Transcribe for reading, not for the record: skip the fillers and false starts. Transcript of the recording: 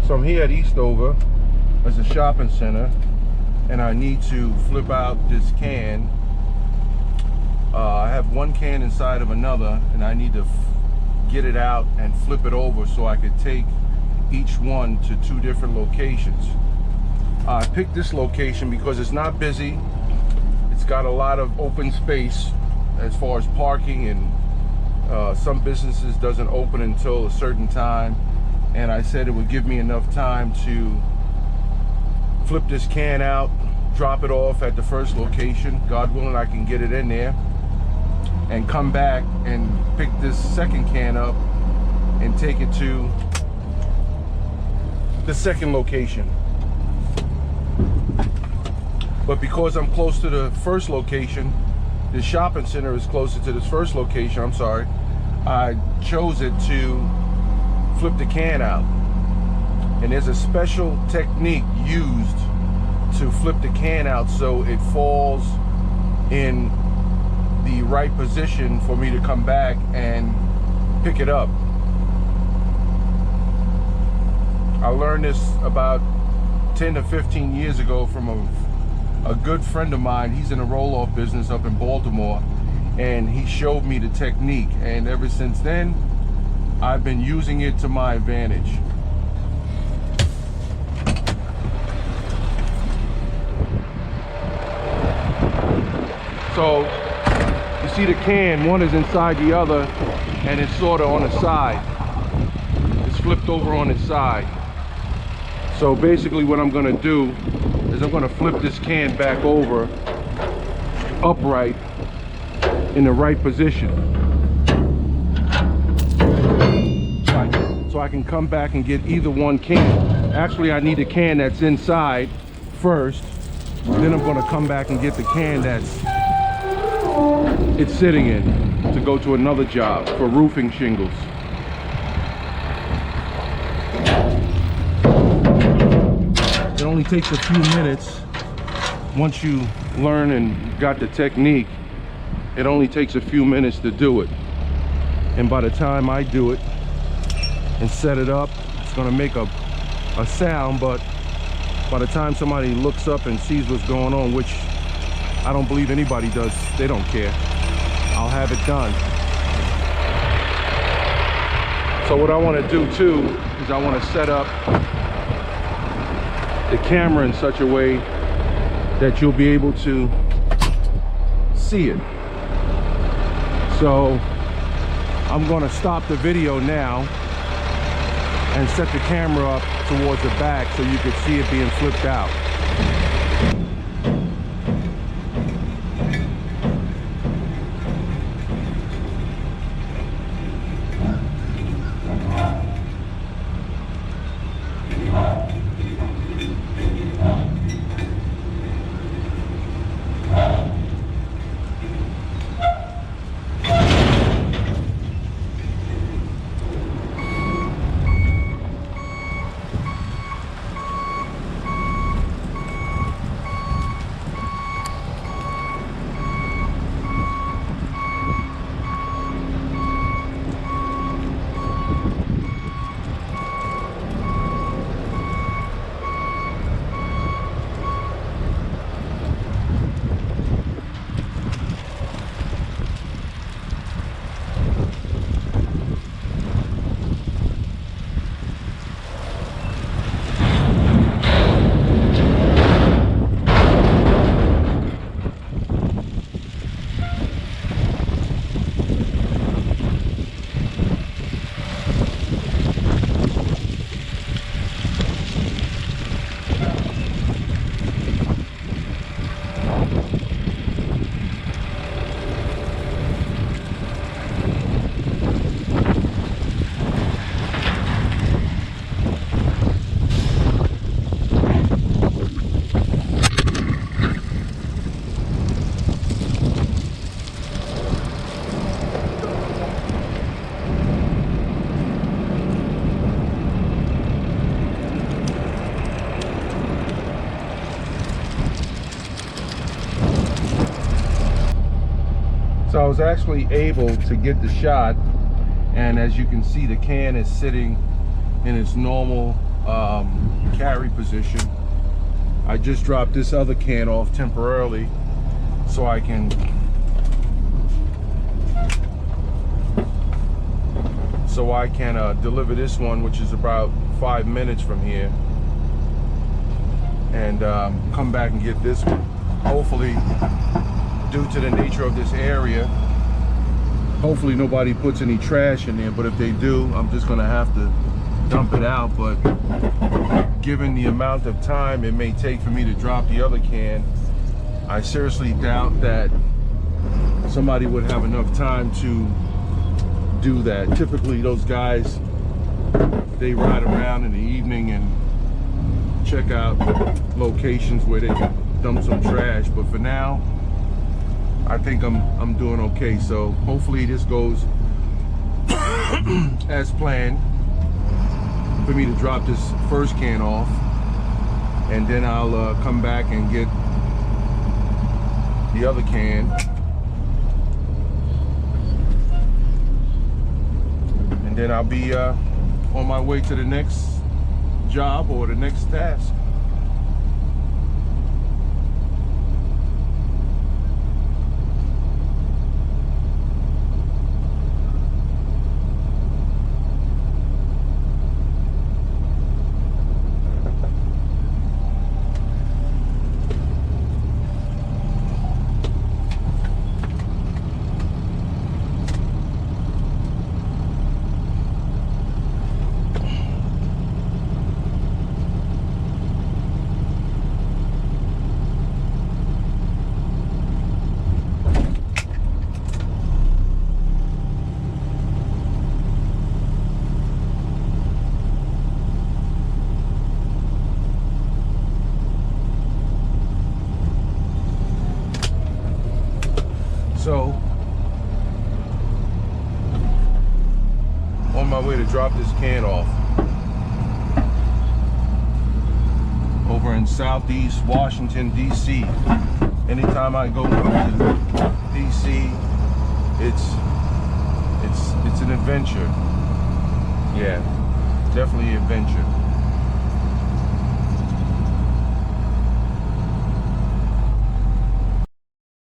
So I'm here at Eastover as a shopping center, and I need to flip out this can. I have one can inside of another, and I need to get it out and flip it over so I could take each one to two different locations. I picked this location because it's not busy. It's got a lot of open space as far as parking, and some businesses doesn't open until a certain time, and I said it would give me enough time to flip this can out, drop it off at the first location. God willing, I can get it in there and come back and pick this second can up and take it to the second location. But because I'm close to the first location, the shopping center is closer to this first location, I'm sorry, I chose it to flip the can out. And there's a special technique used to flip the can out so it falls in the right position for me to come back and pick it up. I learned this about 10 to 15 years ago from a good friend of mine. He's in a roll-off business up in Baltimore, and he showed me the technique, and ever since then I've been using it to my advantage. So you see the can, one is inside the other, and it's sort of on the side. It's flipped over on its side. So basically what I'm going to do is I'm going to flip this can back over upright in the right position. So I can come back and get either one can. Actually, I need a can that's inside first. Then I'm going to come back and get the can that's sitting in to go to another job for roofing shingles. It only takes a few minutes. Once you learn and got the technique, it only takes a few minutes to do it. And by the time I do it and set it up, it's going to make a sound, but by the time somebody looks up and sees what's going on, which I don't believe anybody does, they don't care, I'll have it done. So what I want to do too is I want to set up the camera in such a way that you'll be able to see it. So I'm going to stop the video now and set the camera up towards the back so you can see it being flipped out. So I was actually able to get the shot, and as you can see, the can is sitting in its normal carry position. I just dropped this other can off temporarily so I can deliver this one, which is about 5 minutes from here, and come back and get this one. Hopefully, due to the nature of this area, hopefully nobody puts any trash in there, but if they do, I'm just gonna have to dump it out. But given the amount of time it may take for me to drop the other can, I seriously doubt that somebody would have enough time to do that. Typically those guys, they ride around in the evening and check out locations where they can dump some trash, but for now I think I'm doing okay. So hopefully this goes as planned for me to drop this first can off, and then I'll come back and get the other can, and then I'll be on my way to the next job or the next task. So, on my way to drop this can off over in Southeast Washington, D.C. Anytime I go to D.C., it's an adventure. Yeah, definitely an adventure.